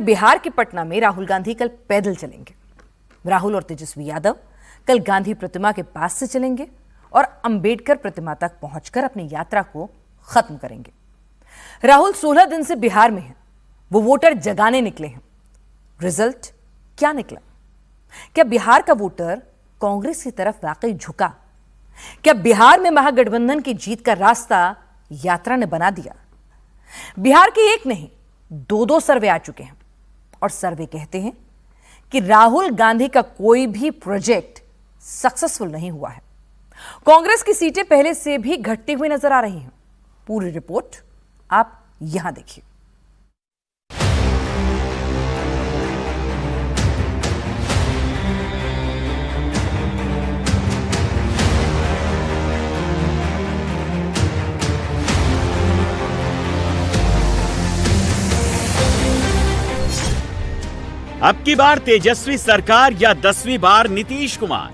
बिहार के पटना में राहुल गांधी कल पैदल चलेंगे। राहुल और तेजस्वी यादव कल गांधी प्रतिमा के पास से चलेंगे और अंबेडकर प्रतिमा तक पहुंचकर अपनी यात्रा को खत्म करेंगे। राहुल 16 दिन से बिहार में हैं। वो वोटर जगाने निकले हैं। रिजल्ट क्या निकला? क्या बिहार का वोटर कांग्रेस की तरफ वाकई झुका? क्या बिहार में महागठबंधन की जीत का रास्ता यात्रा ने बना दिया? बिहार के एक नहीं, दो सर्वे आ चुके हैं और सर्वे कहते हैं कि राहुल गांधी का कोई भी प्रोजेक्ट सक्सेसफुल नहीं हुआ है। कांग्रेस की सीटें पहले से भी घटती हुई नजर आ रही हैं। पूरी रिपोर्ट आप यहां देखिए। अब की बार तेजस्वी सरकार या 10वीं बार नीतीश कुमार?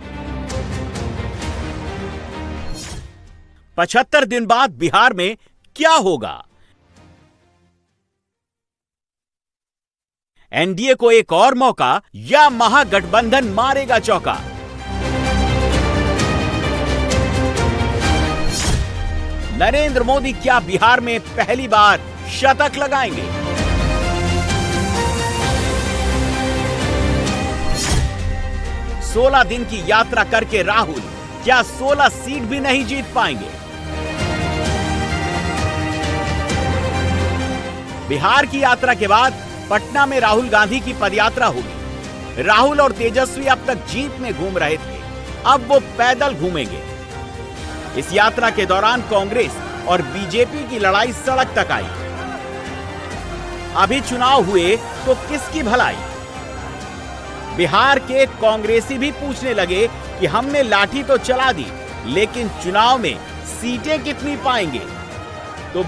75 दिन बाद बिहार में क्या होगा? एनडीए को एक और मौका या महागठबंधन मारेगा चौका? नरेंद्र मोदी क्या बिहार में पहली बार शतक लगाएंगे? 16 दिन की यात्रा करके राहुल क्या 16 सीट भी नहीं जीत पाएंगे? बिहार की यात्रा के बाद पटना में राहुल गांधी की पदयात्रा होगी। राहुल और तेजस्वी अब तक जीप में घूम रहे थे, अब वो पैदल घूमेंगे। इस यात्रा के दौरान कांग्रेस और बीजेपी की लड़ाई सड़क तक आई। अभी चुनाव हुए तो किसकी भलाई? बिहार के कांग्रेसी भी पूछने लगे कि हमने लाठी तो चला दी, लेकिन चुनाव में सीटें कितनी पाएंगे? तो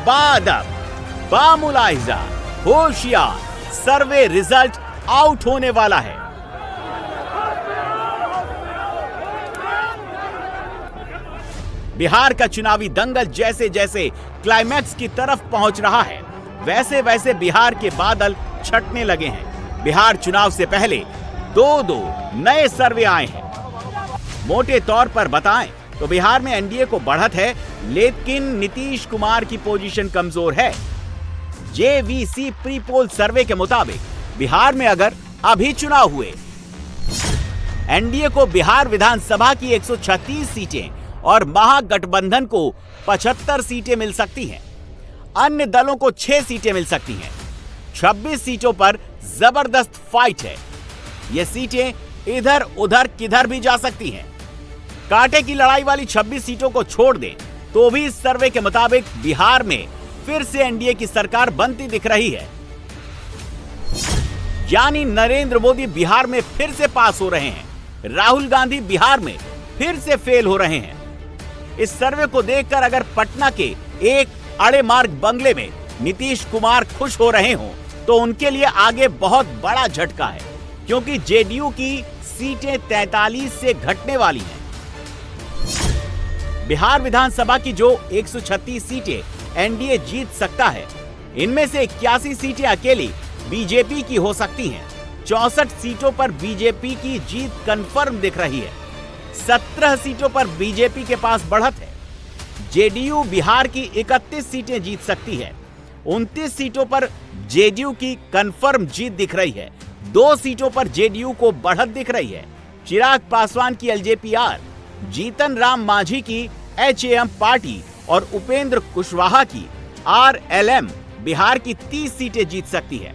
बामुलाहिजा होशियार, सर्वे रिजल्ट आउट होने वाला है। बिहार का चुनावी दंगल जैसे जैसे क्लाइमैक्स की तरफ पहुंच रहा है, वैसे वैसे बिहार के बादल छटने लगे हैं। बिहार चुनाव से पहले दो नए सर्वे आए हैं। मोटे तौर पर बताएं तो बिहार में एनडीए को बढ़त है, लेकिन नीतीश कुमार की पोजीशन कमजोर है। जेवीसी प्री पोल सर्वे के मुताबिक बिहार में अगर अभी चुनाव हुए, एनडीए को बिहार विधानसभा की 136 सीटें और महागठबंधन को 75 सीटें मिल सकती हैं। अन्य दलों को 6 सीटें मिल सकती हैं। 26 सीटों पर जबरदस्त फाइट है। ये सीटें इधर उधर किधर भी जा सकती हैं। कांटे की लड़ाई वाली 26 सीटों को छोड़ दें तो भी इस सर्वे के मुताबिक बिहार में फिर से एनडीए की सरकार बनती दिख रही है। यानी नरेंद्र मोदी बिहार में फिर से पास हो रहे हैं, राहुल गांधी बिहार में फिर से फेल हो रहे हैं। इस सर्वे को देखकर अगर पटना के एक अड़े मार्ग बंगले में नीतीश कुमार खुश हो रहे हों तो उनके लिए आगे बहुत बड़ा झटका है, क्योंकि जेडीयू की सीटें 43 से घटने वाली हैं। बिहार विधानसभा की जो 136 सीटें एनडीए जीत सकता है, इनमें से 81 सीटें अकेली बीजेपी की हो सकती हैं। 64 सीटों पर बीजेपी की जीत कंफर्म दिख रही है। 17 सीटों पर बीजेपी के पास बढ़त है। जेडीयू बिहार की 31 सीटें जीत सकती है। 29 सीटों पर जेडीयू की कंफर्म जीत दिख रही है। 2 सीटों पर जेडीयू को बढ़त दिख रही है। चिराग पासवान की एलजेपीआर, जीतन राम मांझी की एचएएम पार्टी और उपेंद्र कुशवाहा की आरएलएम बिहार की 30 सीटें जीत सकती है।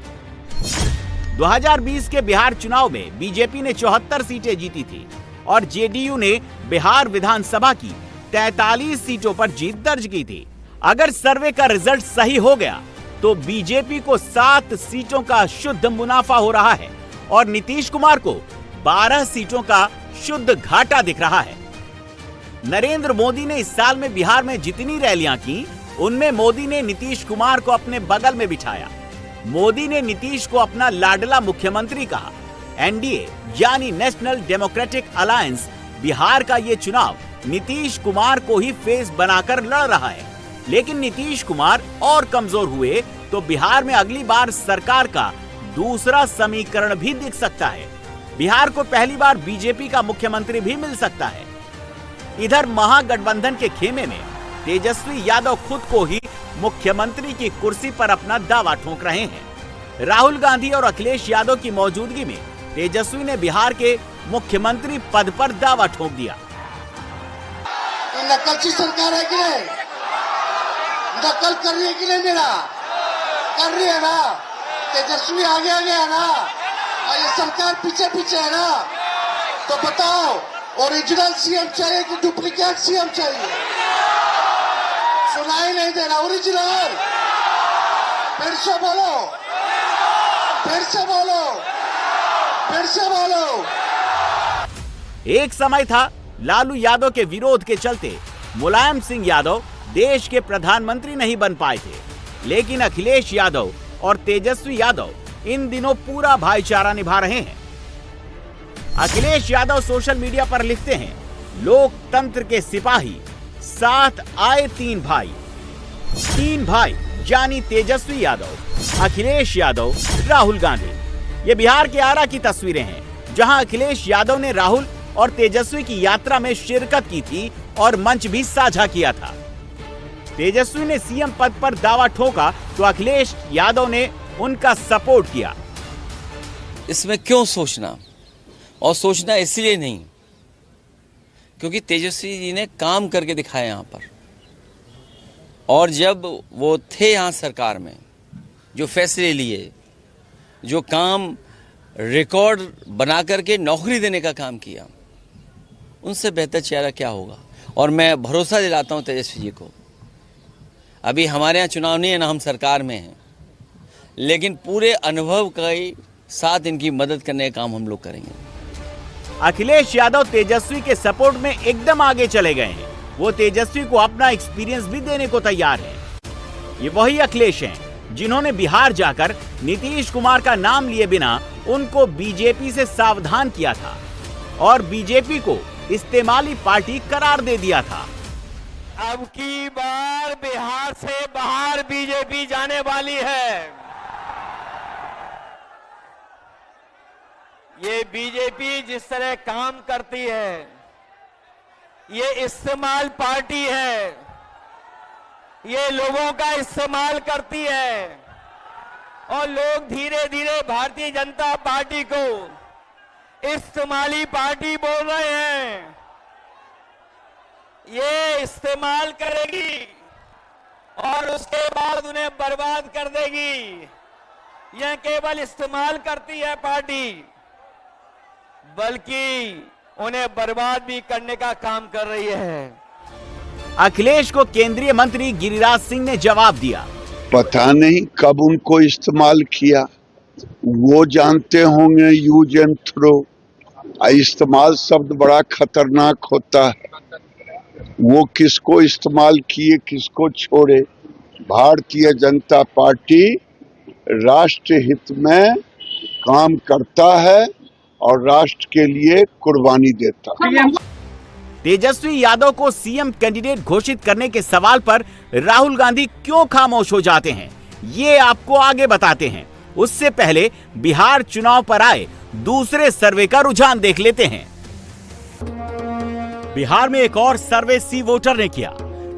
2020 के बिहार चुनाव में बीजेपी ने 74 सीटें जीती थी और जेडीयू ने बिहार विधानसभा की 43 सीटों पर जीत दर्ज की थी। अगर सर्वे का रिजल्ट सही हो गया तो बीजेपी को 7 सीटों का शुद्ध मुनाफा हो रहा है और नीतीश कुमार को 12 सीटों का शुद्ध घाटा दिख रहा है। नरेंद्र मोदी ने इस साल में बिहार में जितनी रैलियां की, उनमें मोदी ने नीतीश कुमार को अपने बगल में बिठाया। मोदी ने नीतीश को अपना लाडला मुख्यमंत्री कहा। एनडीए यानी नेशनल डेमोक्रेटिक अलायंस बिहार का ये चुनाव नीतीश कुमार को ही फेस बनाकर लड़ रहा है, लेकिन नीतीश कुमार और कमजोर हुए तो बिहार में अगली बार सरकार का दूसरा समीकरण भी दिख सकता है। बिहार को पहली बार बीजेपी का मुख्यमंत्री भी मिल सकता है। इधर महागठबंधन के खेमे में तेजस्वी यादव खुद को ही मुख्यमंत्री की कुर्सी पर अपना दावा ठोक रहे हैं। राहुल गांधी और अखिलेश यादव की मौजूदगी में तेजस्वी ने बिहार के मुख्यमंत्री पद पर दावा ठोक दिया। नकलची सरकार है कि नहीं? नकल कर रही है कि नहीं? मेरा कर रही है ना? तेजस्वी आगे आगे है ना, और ये सरकार पीछे पीछे है ना? तो बताओ, ओरिजिनल सीएम चाहिए कि डुप्लीकेट सीएम चाहिए? सुनाई नहीं दे रहा। ओरिजिनल, फिर से बोलो, फिर से बोलो, फिर से बोलो। एक समय था लालू यादव के विरोध के चलते मुलायम सिंह यादव देश के प्रधानमंत्री नहीं बन पाए थे, लेकिन अखिलेश यादव और तेजस्वी यादव इन दिनों पूरा भाईचारा निभा रहे हैं। अखिलेश यादव सोशल मीडिया पर लिखते हैं, लोकतंत्र के सिपाही साथ आए तीन भाई यानी तेजस्वी यादव, अखिलेश यादव, राहुल गांधी। ये बिहार के आरा की तस्वीरें हैं, जहां अखिलेश यादव ने राहुल और तेजस्वी की यात्रा में शिरकत की थी और मंच भी साझा किया था। तेजस्वी ने सीएम पद पर दावा ठोका तो अखिलेश यादव ने उनका सपोर्ट किया। इसमें क्यों सोचना, और सोचना इसलिए नहीं क्योंकि तेजस्वी जी ने काम करके दिखाया यहाँ पर, और जब वो थे यहाँ सरकार में, जो फैसले लिए, जो काम रिकॉर्ड बना करके नौकरी देने का काम किया, उनसे बेहतर चेहरा क्या होगा। और मैं भरोसा दिलाता हूँ तेजस्वी जी को, अभी हमारे यहाँ चुनाव नहीं है ना, हम सरकार में हैं, लेकिन पूरे अनुभव के साथ इनकी मदद करने का काम हम लोग करेंगे। अखिलेश यादव तेजस्वी के सपोर्ट में एकदम आगे चले गए हैं। वो तेजस्वी को अपना एक्सपीरियंस भी देने को तैयार हैं। ये वही अखिलेश हैं जिन्होंने बिहार जाकर नीतीश कुमार का नाम लिए बिना उनको बीजेपी से सावधान किया था और बीजेपी को इस्तेमाली पार्टी करार दे दिया था। अब की बार बिहार से बाहर बीजेपी जाने वाली है। ये बीजेपी जिस तरह काम करती है, ये इस्तेमाल पार्टी है, ये लोगों का इस्तेमाल करती है, और लोग धीरे धीरे भारतीय जनता पार्टी को इस्तेमाली पार्टी बोल रहे हैं। ये इस्तेमाल करेगी और उसके बाद उन्हें बर्बाद कर देगी। यह केवल इस्तेमाल करती है पार्टी, बल्कि उन्हें बर्बाद भी करने का काम कर रही है। अखिलेश को केंद्रीय मंत्री गिरिराज सिंह ने जवाब दिया, पता नहीं कब उनको इस्तेमाल किया, वो जानते होंगे यूज एंड थ्रो। इस्तेमाल शब्द बड़ा खतरनाक होता है, वो किसको इस्तेमाल किए किसको छोड़े। भारतीय जनता पार्टी राष्ट्र हित में काम करता है और राष्ट्र के लिए कुर्बानी देता है। तेजस्वी यादव को सीएम कैंडिडेट घोषित करने के सवाल पर राहुल गांधी क्यों खामोश हो जाते हैं, ये आपको आगे बताते हैं। उससे पहले बिहार चुनाव पर आए दूसरे सर्वे का रुझान देख लेते हैं। बिहार में एक और सर्वे सी वोटर ने किया।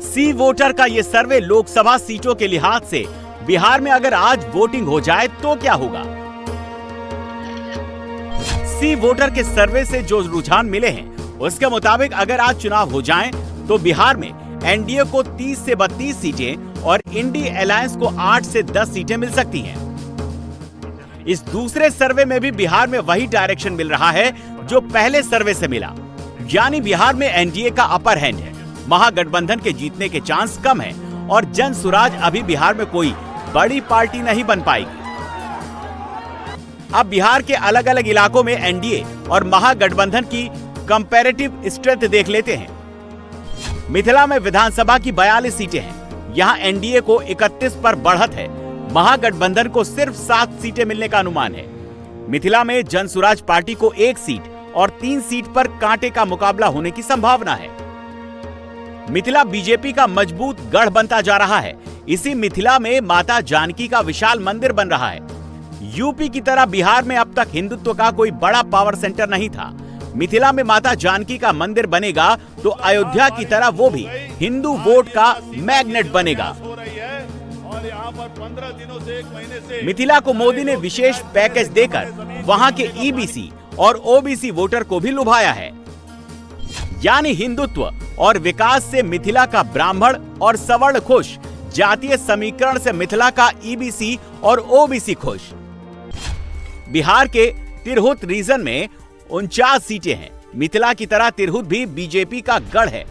सी वोटर का ये सर्वे लोकसभा सीटों के लिहाज से बिहार में अगर आज वोटिंग हो जाए तो क्या होगा। सी वोटर के सर्वे से जो रुझान मिले हैं उसके मुताबिक अगर आज चुनाव हो जाएं तो बिहार में एनडीए को 30 से 32 सीटें और इंडी अलायंस को 8 से 10 सीटें मिल सकती हैं। इस दूसरे सर्वे में भी बिहार में वही डायरेक्शन मिल रहा है जो पहले सर्वे से मिला, यानी बिहार में एनडीए का अपर हैंड है। महागठबंधन के जीतने के चांस कम है और जन सुराज अभी बिहार में कोई बड़ी पार्टी नहीं बन पाएगी। अब बिहार के अलग अलग इलाकों में एनडीए और महागठबंधन की कंपैरेटिव स्ट्रेंथ देख लेते हैं। मिथिला में विधानसभा की 42 सीटें हैं। यहां एनडीए को 31 पर बढ़त है, महागठबंधन को सिर्फ 7 सीटें मिलने का अनुमान है। मिथिला में जनसुराज पार्टी को 1 सीट और 3 सीट पर कांटे का मुकाबला होने की संभावना है। मिथिला बीजेपी का मजबूत गढ़ बनता जा रहा है। इसी मिथिला में माता जानकी का विशाल मंदिर बन रहा है। यूपी की तरह बिहार में अब तक हिंदुत्व का कोई बड़ा पावर सेंटर नहीं था। मिथिला में माता जानकी का मंदिर बनेगा तो अयोध्या की तरह वो भी हिंदू वोट का मैग्नेट बनेगा। मिथिला को मोदी ने विशेष पैकेज देकर वहां के ईबीसी और ओबीसी वोटर को भी लुभाया है। यानी हिंदुत्व और विकास से मिथिला का ब्राह्मण और सवर्ण खुश, जातीय समीकरण से मिथिला का ईबीसी और ओबीसी खुश। बिहार के तिरहुत रीजन में 49 सीटें हैं। मिथिला की तरह तिरहुत भी बीजेपी का गढ़ है।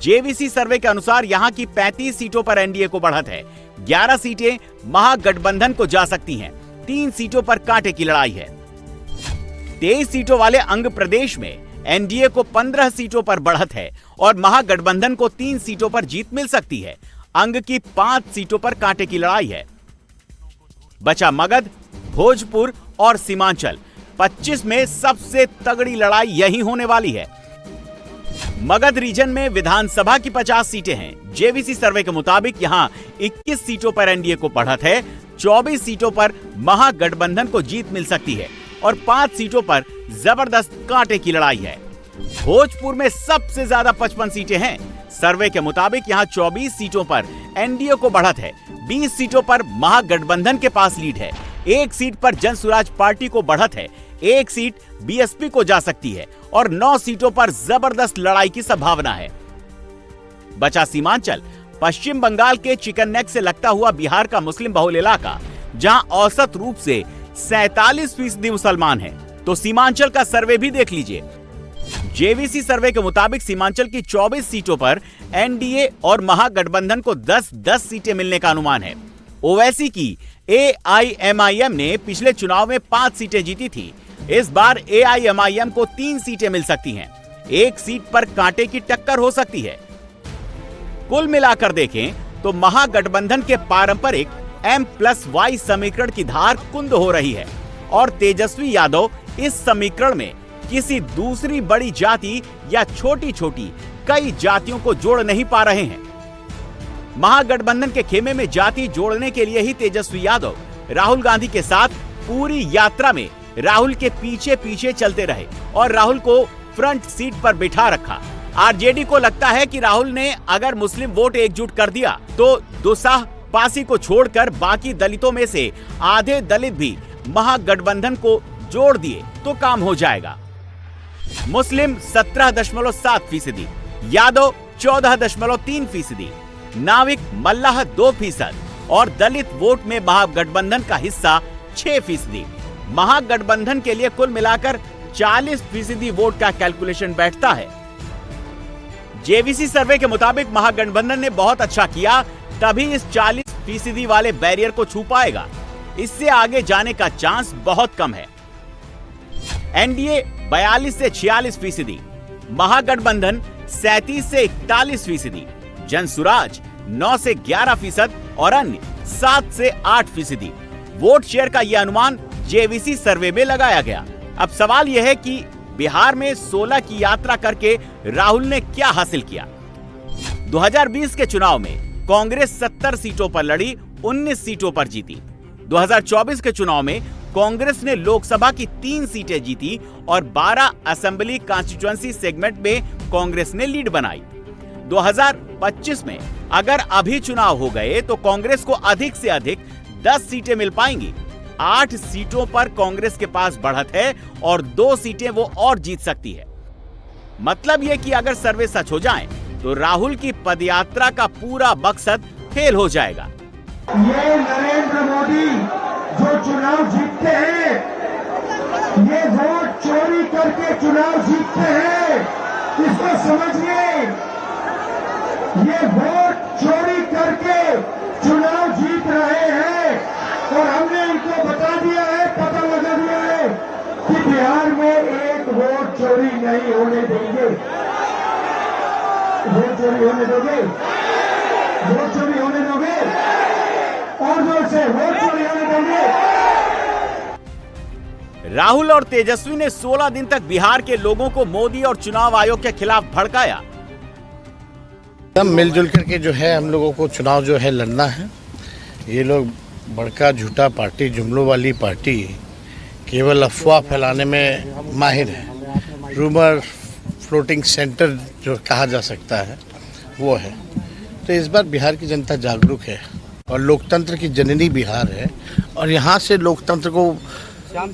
जेवीसी सर्वे के अनुसार यहां की 35 सीटों पर एनडीए को बढ़त है। 11 सीटें महागठबंधन को जा सकती हैं। 3 सीटों पर कांटे की लड़ाई है। 23 सीटों वाले अंग प्रदेश में एनडीए को 15 सीटों पर बढ़त है और महागठबंधन को 3 सीटों पर जीत मिल सकती है। अंग की 5 सीटों पर कांटे की लड़ाई है। बचा मगध, भोजपुर और सीमांचल। 25 में सबसे तगड़ी लड़ाई यही होने वाली है। मगध रीजन में विधानसभा की 50 सीटें हैं। जेवीसी सर्वे के मुताबिक यहां 21 सीटों पर एनडीए को बढ़त है। 24 सीटों पर महागठबंधन को जीत मिल सकती है और 5 सीटों पर जबरदस्त कांटे की लड़ाई है। भोजपुर में सबसे ज्यादा 55 सीटें हैं। सर्वे के मुताबिक यहां 24 सीटों पर एनडीए को बढ़त है। 20 सीटों पर महागठबंधन के पास लीड है। 1 सीट पर जन स्वराज पार्टी को बढ़त है। 1 सीट बीएसपी को जा सकती है और 9 सीटों पर जबरदस्त लड़ाई की संभावना है। बचा सीमांचल। पश्चिम बंगाल के चिकन नेक से लगता हुआ बिहार का मुस्लिम बहुल इलाका, जहां औसत रूप से 47% मुसलमान हैं। तो सीमांचल का सर्वे भी देख लीजिए। जेवीसी सर्वे के मुताबिक सीमांचल की 24 सीटों पर एनडीए और महागठबंधन को 10-10 सीटें मिलने का अनुमान है। ओवैसी की एआईएमआईएम ने पिछले चुनाव में 5 सीटें जीती थी। इस बार एआईएमआईएम को 3 सीटें मिल सकती हैं। 1 सीट पर कांटे की टक्कर हो सकती है। कुल मिलाकर देखें तो महागठबंधन के पारंपरिक M+Y समीकरण की धार कुंद हो रही है और तेजस्वी यादव इस समीकरण में किसी दूसरी बड़ी जाति या छोटी छोटी कई जातियों को जोड़ नहीं पा रहे हैं। महागठबंधन के खेमे में जाति जोड़ने के लिए ही तेजस्वी यादव राहुल गांधी के साथ पूरी यात्रा में राहुल के पीछे पीछे चलते रहे और राहुल को फ्रंट सीट पर बिठा रखा। आरजेडी को लगता है कि राहुल ने अगर मुस्लिम वोट एकजुट कर दिया तो दोसाह पासी को छोड़कर बाकी दलितों में से आधे दलित भी महागठबंधन को जोड़ दिए तो काम हो जाएगा। मुस्लिम 17.7%, यादव 14.3%, नाविक मल्लाह 2% और दलित वोट में महागठबंधन का हिस्सा 6%। महागठबंधन के लिए कुल मिलाकर 40% वोट का कैलकुलेशन बैठता है। जेवीसी सर्वे के मुताबिक महागठबंधन ने बहुत अच्छा किया, तभी इस 40% वाले बैरियर को छू पाएगा। इससे आगे जाने का चांस बहुत कम है। एनडीए 42 से 46%, महागठबंधन 37 से 41%, जनसुराज 9 से 11% और अन्य 7 से 8%। वोट शेयर का यह अनुमान जेवीसी सर्वे में लगाया गया। अब सवाल यह है कि बिहार में 16 की यात्रा करके राहुल ने क्या हासिल किया। 2020 के चुनाव में कांग्रेस 70 सीटों पर लड़ी, 19 सीटों पर जीती। 2024 के चुनाव में कांग्रेस ने लोकसभा की 3 सीटें जीती और 12 असेंबली कॉन्स्टिट्यूएंसी सेगमेंट में कांग्रेस ने लीड बनाई। 2025 में अगर अभी चुनाव हो गए तो कांग्रेस को अधिक से अधिक 10 सीटें मिल पाएंगी। 8 सीटों पर कांग्रेस के पास बढ़त है और 2 सीटें वो और जीत सकती है। मतलब यह कि अगर सर्वे सच हो जाए तो राहुल की पदयात्रा का पूरा मकसद फेल हो जाएगा। ये नरेंद्र मोदी जो चुनाव जीतते हैं, ये वोट चोरी करके चुनाव जीतते हैं, इसको समझिए। ये वोट चोरी करके चुनाव जीत रहे हैं और हमने इनको बता दिया है, पता लगा दिया है कि बिहार में एक वोट चोरी नहीं होने देंगे। वोट चोरी होने दोगे? वोट चोरी होने दोगे? और जोर से वोट चोरी होने दोगे? राहुल और तेजस्वी ने 16 दिन तक बिहार के लोगों को मोदी और चुनाव आयोग के खिलाफ भड़काया। सब मिलजुल करके जो है हम लोगों को चुनाव जो है लड़ना है। ये लोग बड़का झूठा पार्टी, जुमलों वाली पार्टी केवल अफवाह फैलाने में माहिर है। रूमर फ्लोटिंग सेंटर जो कहा जा सकता है वो है। तो इस बार बिहार की जनता जागरूक है और लोकतंत्र की जननी बिहार है, और यहाँ से लोकतंत्र को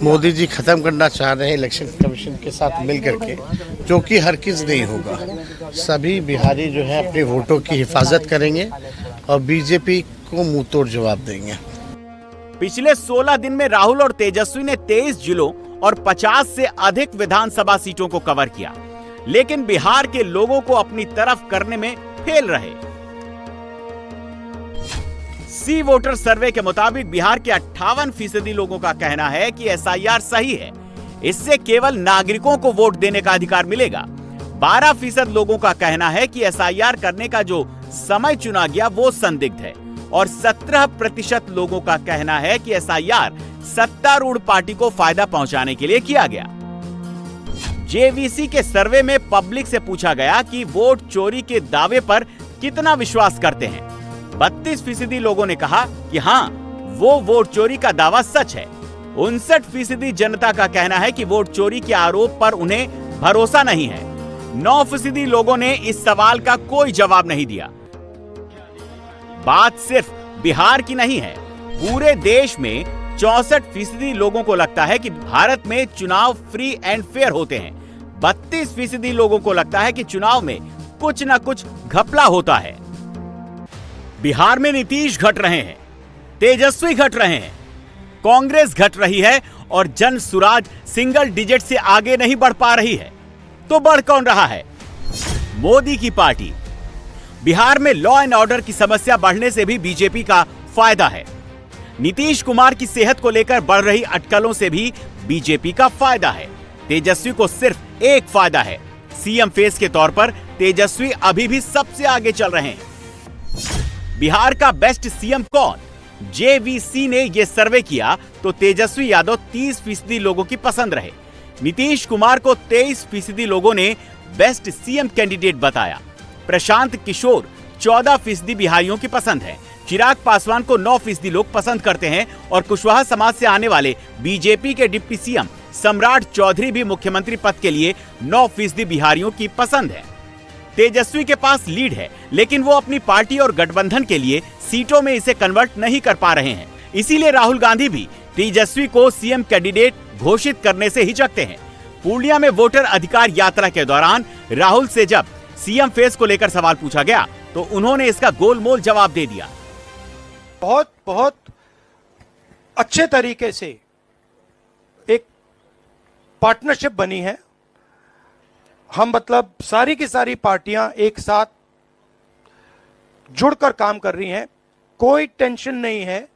मोदी जी खत्म करना चाह रहे हैं इलेक्शन कमीशन के साथ मिल करके, जो कि हरगिज़ नहीं होगा। सभी बिहारी जो है अपने वोटों की हिफाजत करेंगे और बीजेपी को मुंह तोड़ जवाब देंगे। पिछले 16 दिन में राहुल और तेजस्वी ने 23 जिलों और 50 से अधिक विधानसभा सीटों को कवर किया, लेकिन बिहार के लोगों को अपनी तरफ करने में फेल रहे। सी वोटर सर्वे के मुताबिक बिहार के 58% लोगों का कहना है कि एसआईआर सही है, इससे केवल नागरिकों को वोट देने का अधिकार मिलेगा। 12% लोगों का कहना है कि एसआईआर करने का जो समय चुना गया वो संदिग्ध है, और 17% लोगों का कहना है कि एसआईआर सत्तारूढ़ पार्टी को फायदा पहुंचाने के लिए किया गया। जेवीसी के सर्वे में पब्लिक से पूछा गया कि वोट चोरी के दावे पर कितना विश्वास करते हैं। 32% लोगों ने कहा कि हाँ, वो वोट चोरी का दावा सच है। 59% जनता का कहना है कि वोट चोरी के आरोप पर उन्हें भरोसा नहीं है। 9% लोगों ने इस सवाल का कोई जवाब नहीं दिया। बात सिर्फ बिहार की नहीं है, पूरे देश में 64% लोगों को लगता है कि भारत में चुनाव फ्री एंड फेयर होते हैं। 32% लोगों को लगता है कि चुनाव में कुछ न कुछ घपला होता है। बिहार में नीतीश घट रहे हैं, तेजस्वी घट रहे हैं, कांग्रेस घट रही है और जन सुराज सिंगल डिजिट से आगे नहीं बढ़ पा रही है। तो बढ़ कौन रहा है? मोदी की पार्टी। बिहार में लॉ एंड ऑर्डर की समस्या बढ़ने से भी बीजेपी का फायदा है। नीतीश कुमार की सेहत को लेकर बढ़ रही अटकलों से भी बीजेपी का फायदा है। तेजस्वी को सिर्फ एक फायदा है, सीएम फेस के तौर पर तेजस्वी अभी भी सबसे आगे चल रहे हैं। बिहार का बेस्ट सीएम कौन? जेवीसी ने यह सर्वे किया तो तेजस्वी यादव 30% लोगों की पसंद रहे। नीतीश कुमार को 23% लोगों ने बेस्ट सीएम कैंडिडेट बताया। प्रशांत किशोर 14% बिहारियों की पसंद है। चिराग पासवान को 9% लोग पसंद करते हैं और कुशवाहा समाज से आने वाले बीजेपी के डिप्टी सीएम सम्राट चौधरी भी मुख्यमंत्री पद के लिए 9% बिहारियों की पसंद है। तेजस्वी के पास लीड है, लेकिन वो अपनी पार्टी और गठबंधन के लिए सीटों में इसे कन्वर्ट नहीं कर पा रहे हैं। इसीलिए राहुल गांधी भी तेजस्वी को सीएम कैंडिडेट घोषित करने से हिचकते हैं। पूर्णिया में वोटर अधिकार यात्रा के दौरान राहुल से जब सीएम फेस को लेकर सवाल पूछा गया तो उन्होंने इसका गोलमोल जवाब दे दिया। बहुत अच्छे तरीके से एक पार्टनरशिप बनी है। हम मतलब सारी की सारी पार्टियां एक साथ जुड़कर काम कर रही हैं। कोई टेंशन नहीं है